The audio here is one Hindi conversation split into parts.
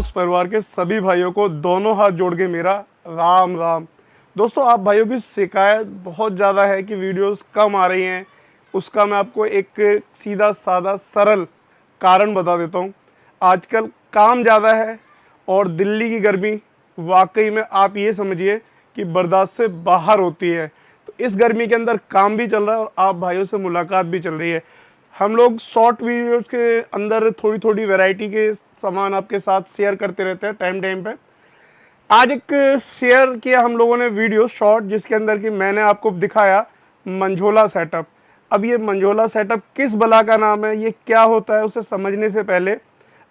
ब्लॉग्स परिवार के सभी भाइयों को दोनों हाथ जोड़ के मेरा राम राम। दोस्तों, आप भाइयों की शिकायत बहुत ज़्यादा है कि वीडियोस कम आ रही हैं। उसका मैं आपको एक सीधा साधा सरल कारण बता देता हूँ। आजकल काम ज़्यादा है और दिल्ली की गर्मी वाकई में आप ये समझिए कि बर्दाश्त से बाहर होती है। तो इस गर्मी के अंदर काम भी चल रहा है और आप भाइयों से मुलाकात भी चल रही है। हम लोग शॉर्ट वीडियोज़ के अंदर थोड़ी थोड़ी वैरायटी के सामान आपके साथ शेयर करते रहते हैं टाइम टाइम पे। आज एक शेयर किया हम लोगों ने वीडियो शॉर्ट, जिसके अंदर कि मैंने आपको दिखाया मंझोला सेटअप। अब ये मंझोला सेटअप किस बला का नाम है, ये क्या होता है, उसे समझने से पहले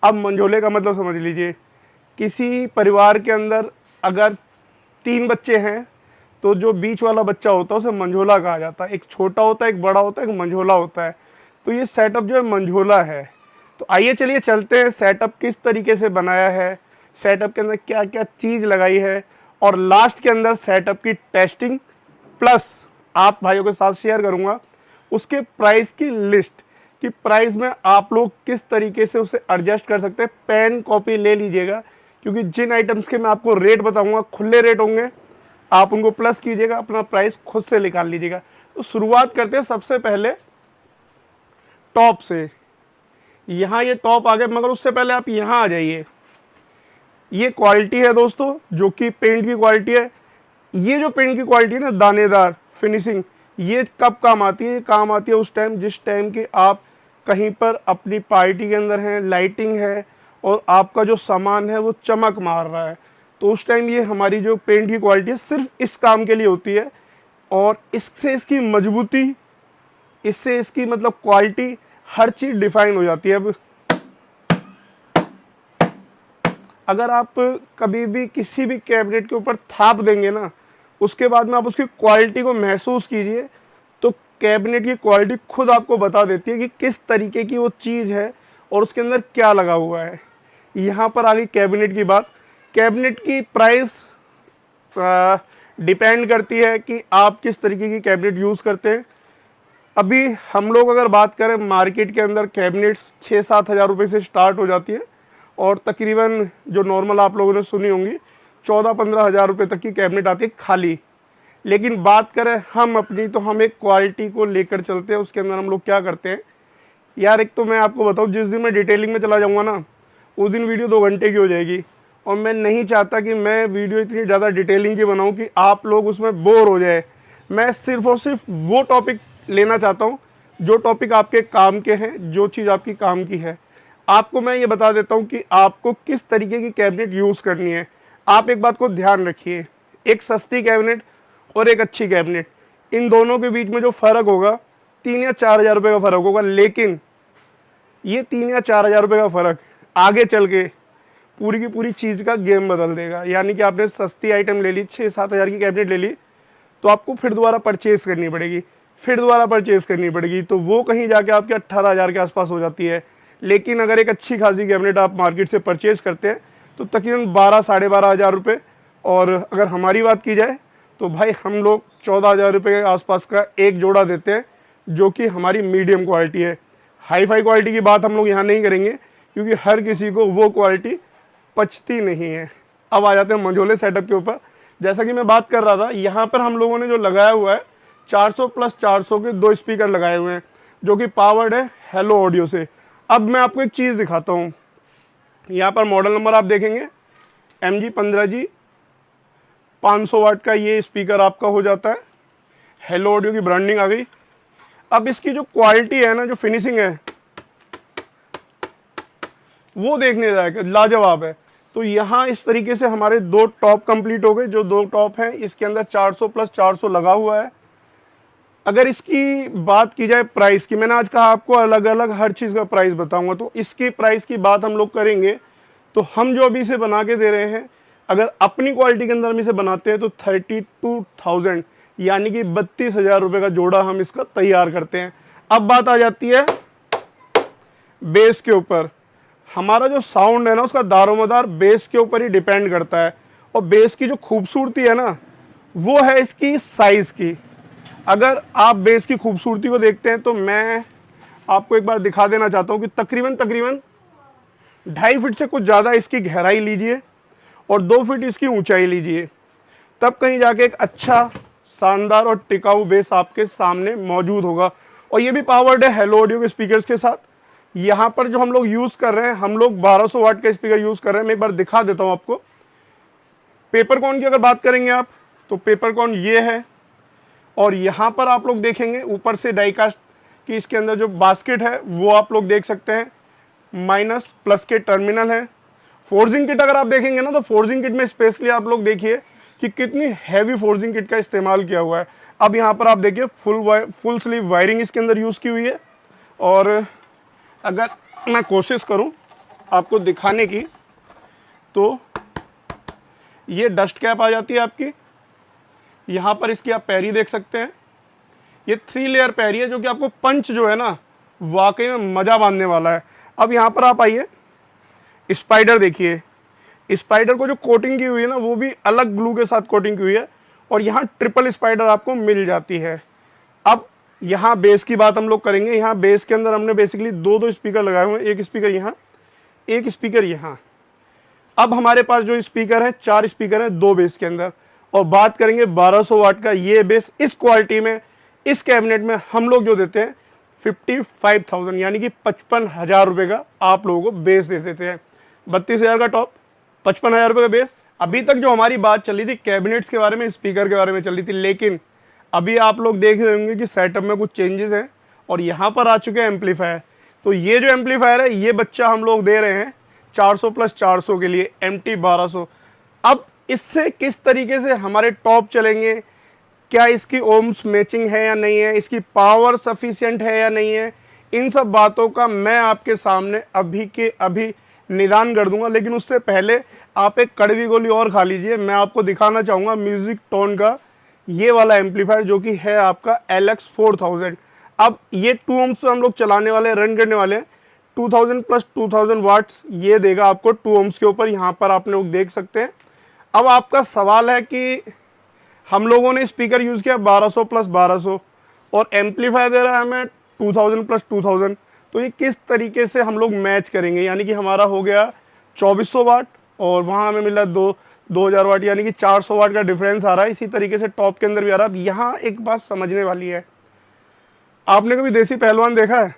अब मंझोले का मतलब समझ लीजिए। किसी परिवार के अंदर अगर 3 बच्चे हैं तो जो बीच वाला बच्चा होता है उसे मंझोला कहा जाता है। एक छोटा होता है, एक बड़ा होता है, एक मंझोला होता है। तो ये सेटअप जो है मंझोला है। तो आइए चलिए चलते हैं, सेटअप किस तरीके से बनाया है, सेटअप के अंदर क्या क्या चीज़ लगाई है और लास्ट के अंदर सेटअप की टेस्टिंग प्लस आप भाइयों के साथ शेयर करूंगा उसके प्राइस की लिस्ट, कि प्राइस में आप लोग किस तरीके से उसे एडजस्ट कर सकते हैं। पेन कॉपी ले लीजिएगा, क्योंकि जिन आइटम्स के मैं आपको रेट बताऊंगा खुले रेट होंगे, आप उनको प्लस कीजिएगा, अपना प्राइस खुद से निकाल लीजिएगा। तो शुरुआत करते हैं सबसे पहले टॉप से। यहाँ ये टॉप आ गए, मगर उससे पहले आप यहाँ आ जाइए। ये क्वालिटी है दोस्तों, जो कि पेंट की क्वालिटी है। ये जो पेंट की क्वालिटी है ना, दानेदार फिनिशिंग, ये कब काम आती है? ये काम आती है उस टाइम जिस टाइम के आप कहीं पर अपनी पार्टी के अंदर हैं, लाइटिंग है और आपका जो सामान है वो चमक मार रहा है, तो उस टाइम ये हमारी जो पेंट की क्वालिटी है सिर्फ इस काम के लिए होती है। और इससे इसकी मजबूती, इससे इसकी मतलब क्वालिटी, हर चीज़ डिफाइन हो जाती है। अब अगर आप कभी भी किसी भी कैबिनेट के ऊपर थाप देंगे ना, उसके बाद में आप उसकी क्वालिटी को महसूस कीजिए, तो कैबिनेट की क्वालिटी खुद आपको बता देती है कि किस तरीके की वो चीज़ है और उसके अंदर क्या लगा हुआ है। यहाँ पर आ गई कैबिनेट की बात। कैबिनेट की प्राइस डिपेंड करती है कि आप किस तरीके की कैबिनेट यूज़ करते हैं। अभी हम लोग अगर बात करें, मार्केट के अंदर कैबिनेट्स 6-7 हज़ार रुपये से स्टार्ट हो जाती है और तकरीबन जो नॉर्मल आप लोगों ने सुनी होंगी 14-15 हज़ार रुपये तक की कैबिनेट आती है खाली। लेकिन बात करें हम अपनी, तो हम एक क्वालिटी को लेकर चलते हैं। उसके अंदर हम लोग क्या करते हैं यार, एक तो मैं आपको बताऊं, जिस दिन मैं डिटेलिंग में चला जाऊंगा ना, उस दिन वीडियो 2 घंटे की हो जाएगी। और मैं नहीं चाहता कि मैं वीडियो इतनी ज़्यादा डिटेलिंग की बनाऊं कि आप लोग उसमें बोर हो जाए। मैं सिर्फ और सिर्फ वो टॉपिक लेना चाहता हूं जो टॉपिक आपके काम के हैं, जो चीज़ आपकी काम की है। आपको मैं ये बता देता हूं कि आपको किस तरीके की कैबिनेट यूज़ करनी है। आप एक बात को ध्यान रखिए, एक सस्ती कैबिनेट और एक अच्छी कैबिनेट, इन दोनों के बीच में जो फ़र्क होगा 3 या 4 हज़ार रुपये का फ़र्क होगा। लेकिन ये 3 या 4 हज़ार रुपये का फ़र्क आगे चल के पूरी की पूरी चीज़ का गेम बदल देगा। यानी कि आपने सस्ती आइटम ले ली, 6-7 हज़ार की कैबिनेट ले ली, तो आपको फिर दोबारा परचेज़ करनी पड़ेगी, फिर दोबारा परचेज़ करनी पड़ेगी, तो वो कहीं जाके आपके 18 हज़ार के आसपास हो जाती है। लेकिन अगर एक अच्छी खासी कैबिनेट आप मार्केट से परचेज़ करते हैं तो तकरीबन 12-12.5 हज़ार रुपये। और अगर हमारी बात की जाए तो भाई हम लोग 14 हज़ार रुपये के आसपास का एक जोड़ा देते हैं, जो कि हमारी मीडियम क्वालिटी है। हाई फाई क्वालिटी की बात हम लोग यहाँ नहीं करेंगे, क्योंकि हर किसी को वो क्वालिटी पचती नहीं है। अब आ जाते हैं मंझोले सेटअप के ऊपर। जैसा कि मैं बात कर रहा था, यहाँ पर हम लोगों ने जो लगाया हुआ है 400 प्लस 400 के 2 स्पीकर लगाए हुए हैं, जो कि पावर्ड है हेलो ऑडियो से। अब मैं आपको एक चीज़ दिखाता हूँ। यहाँ पर मॉडल नंबर आप देखेंगे MG15G 500 वाट का ये स्पीकर आपका हो जाता है। हेलो ऑडियो की ब्रांडिंग आ गई। अब इसकी जो क्वालिटी है ना, जो फिनिशिंग है, वो देखने जाएगा लाजवाब है। तो यहाँ इस तरीके से हमारे 2 टॉप कंप्लीट हो गए। जो 2 टॉप हैं इसके अंदर 400 प्लस 400 लगा हुआ है। अगर इसकी बात की जाए प्राइस की, मैंने आज कहा आपको अलग अलग हर चीज़ का प्राइस बताऊंगा, तो इसकी प्राइस की बात हम लोग करेंगे तो हम जो अभी इसे बना के दे रहे हैं, अगर अपनी क्वालिटी के अंदर हम इसे बनाते हैं तो 32,000 यानी कि 32 हज़ार रुपये का जोड़ा हम इसका तैयार करते हैं। अब बात आ जाती है बेस के ऊपर। हमारा जो साउंड है ना, उसका दारोमदार बेस के ऊपर ही डिपेंड करता है। और बेस की जो खूबसूरती है ना, वो है इसकी साइज़ की। अगर आप बेस की खूबसूरती को देखते हैं तो मैं आपको एक बार दिखा देना चाहता हूँ कि तकरीबन 2.5 फीट से कुछ ज़्यादा इसकी गहराई लीजिए और 2 फीट इसकी ऊंचाई लीजिए, तब कहीं जाके एक अच्छा शानदार और टिकाऊ बेस आपके सामने मौजूद होगा। और ये भी पावर्ड है हेलो ऑडियो के स्पीकर्स के साथ। यहाँ पर जो हम लोग यूज़ कर रहे हैं, हम लोग 1200 वाट का स्पीकर यूज़ कर रहे हैं। मैं एक बार दिखा देता हूँ आपको। पेपरकॉन की अगर बात करेंगे आप, तो पेपरकॉन ये है, और यहाँ पर आप लोग देखेंगे ऊपर से डाइकास्ट की इसके अंदर जो बास्केट है वो आप लोग देख सकते हैं, माइनस प्लस के टर्मिनल है। फोर्जिंग किट अगर आप देखेंगे ना, तो फोर्जिंग किट में स्पेशली आप लोग देखिए कि कितनी हैवी फोर्जिंग किट का इस्तेमाल किया हुआ है। अब यहाँ पर आप देखिए फुल स्लीव वायरिंग इसके अंदर यूज़ की हुई है। और अगर मैं कोशिश करूँ आपको दिखाने की, तो ये डस्ट कैप आ जाती है आपकी। यहाँ पर इसकी आप पैरी देख सकते हैं, ये 3 लेयर पैरी है, जो कि आपको पंच जो है ना वाकई में मज़ा बांधने वाला है। अब यहाँ पर आप आइए, स्पाइडर देखिए। स्पाइडर को जो कोटिंग की हुई है ना, वो भी अलग ग्लू के साथ कोटिंग की हुई है, और यहाँ ट्रिपल स्पाइडर आपको मिल जाती है। अब यहाँ बेस की बात हम लोग करेंगे। यहाँ बेस के अंदर हमने बेसिकली 2 स्पीकर लगाए हुए हैं, एक स्पीकर यहाँ, एक स्पीकर यहाँ। अब हमारे पास जो स्पीकर है, 4 स्पीकर हैं 2 बेस के अंदर। और बात करेंगे 1200 वाट का ये बेस, इस क्वालिटी में, इस कैबिनेट में हम लोग जो देते हैं 55,000 यानी कि 55,000 रुपये का आप लोगों को बेस दे देते हैं। 32,000 का टॉप, 55,000 रुपये का बेस। अभी तक जो हमारी बात चली थी कैबिनेट्स के बारे में, स्पीकर के बारे में चली थी, लेकिन अभी आप लोग देख रहे होंगे कि सेटअप में कुछ चेंजेस हैं और यहाँ पर आ चुके हैं एम्पलीफायर। तो ये जो एम्पलीफायर है, ये बच्चा हम लोग दे रहे हैं 400 + 400 के लिए, MT 1200। अब इससे किस तरीके से हमारे टॉप चलेंगे, क्या इसकी ओम्स मैचिंग है या नहीं है, इसकी पावर सफिशिएंट है या नहीं है, इन सब बातों का मैं आपके सामने अभी के अभी निदान कर दूंगा। लेकिन उससे पहले आप एक कड़वी गोली और खा लीजिए। मैं आपको दिखाना चाहूँगा म्यूजिक टोन का ये वाला एम्पलीफायर, जो कि है आपका LX 4000। अब ये 2 ohms पे हम लोग चलाने वाले, रन करने वाले हैं। 2000 + 2000 वाट्स ये देगा आपको 2 ohms के ऊपर, यहाँ पर आप लोग देख सकते हैं। अब आपका सवाल है कि हम लोगों ने स्पीकर यूज़ किया 1200 + 1200 और एम्पलीफायर दे रहा है हमें 2000 + 2000, तो ये किस तरीके से हम लोग मैच करेंगे। यानी कि हमारा हो गया 2400 वाट और वहाँ हमें मिला 2000 वाट, यानी कि 400 वाट का डिफरेंस आ रहा है। इसी तरीके से टॉप के अंदर भी आ रहा है। अब यहाँ एक बात समझने वाली है, आपने कभी देसी पहलवान देखा है?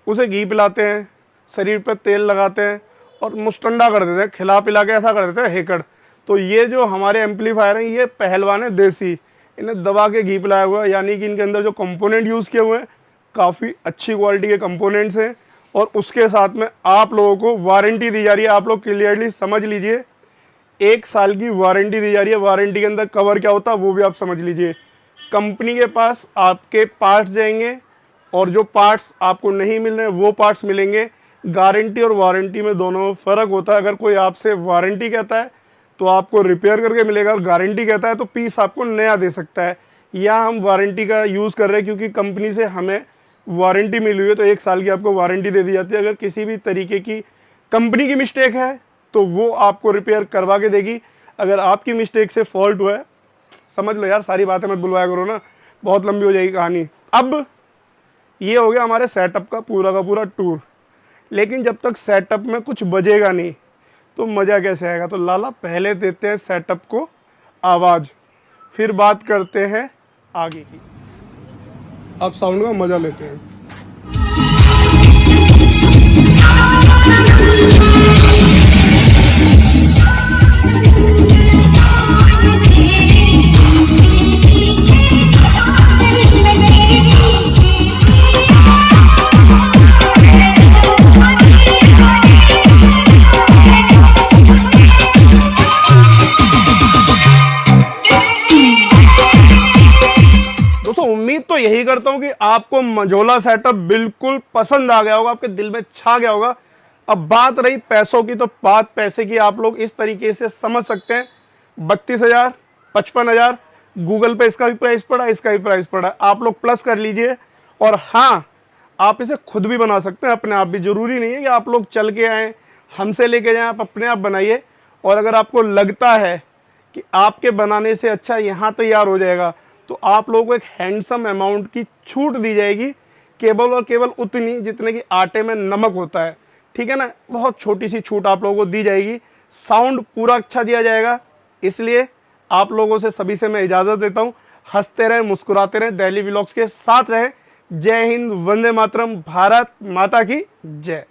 उसे घी पिलाते हैं, शरीर पर तेल लगाते हैं और मुस्टंडा कर देते हैं, खिला पिला के ऐसा कर देते हैं हेकड़। तो ये जो हमारे एम्पलीफायर हैं, ये पहलवान है देसी, इन्हें दबा के घी पिलाया हुआ है। यानी कि इनके अंदर जो कंपोनेंट यूज़ किए हुए हैं काफ़ी अच्छी क्वालिटी के कंपोनेंट्स हैं, और उसके साथ में आप लोगों को वारंटी दी जा रही है। आप लोग क्लियरली समझ लीजिए, 1 साल की वारंटी दी जा रही है। वारंटी के अंदर कवर क्या होता है वो भी आप समझ लीजिए। कंपनी के पास आपके पार्ट्स जाएंगे और जो पार्ट्स आपको नहीं मिल रहे हैं वो पार्ट्स मिलेंगे। गारंटी और वारंटी में दोनों में फ़र्क होता है। अगर कोई आपसे वारंटी कहता है तो आपको रिपेयर करके मिलेगा, और गारंटी कहता है तो पीस आपको नया दे सकता है। या हम वारंटी का यूज़ कर रहे हैं क्योंकि कंपनी से हमें वारंटी मिली हुई है, तो 1 साल की आपको वारंटी दे दी जाती है। अगर किसी भी तरीके की कंपनी की मिस्टेक है तो वो आपको रिपेयर करवा के देगी। अगर आपकी मिस्टेक से फॉल्ट हुआ है, समझ लो यार, सारी बातें मत बुलवाया करो ना, बहुत लंबी हो जाएगी कहानी। अब ये हो गया हमारे सेटअप का पूरा टूर। लेकिन जब तक सेटअप में कुछ बजेगा नहीं तो मज़ा कैसे आएगा। तो लाला पहले देते हैं सेटअप को आवाज़, फिर बात करते हैं आगे की। अब साउंड का मज़ा लेते हैं। उम्मीद तो यही करता हूं कि आपको मंझोला सेटअप बिल्कुल पसंद आ गया होगा, आपके दिल में छा गया होगा। अब बात रही पैसों की, तो बात पैसे की आप लोग इस तरीके से समझ सकते हैं। 32,000, 55,000, गूगल पे इसका भी प्राइस पड़ा, इसका भी प्राइस पड़ा, आप लोग प्लस कर लीजिए। और हाँ, आप इसे खुद भी बना सकते हैं अपने आप भी। जरूरी नहीं है कि आप लोग चल के आएँ, हमसे लेके जाएँ, आप अपने आप बनाइए। और अगर आपको लगता है कि आपके बनाने से अच्छा यहाँ तैयार हो जाएगा, तो आप लोगों को एक हैंडसम अमाउंट की छूट दी जाएगी, केवल और केवल उतनी जितने कि आटे में नमक होता है। ठीक है ना, बहुत छोटी सी छूट आप लोगों को दी जाएगी, साउंड पूरा अच्छा दिया जाएगा। इसलिए आप लोगों से सभी से मैं इजाज़त देता हूँ। हंसते रहें, मुस्कुराते रहें, दिल्ली व्लॉग्स के साथ रहें। जय हिंद, वंदे मातरम, भारत माता की जय।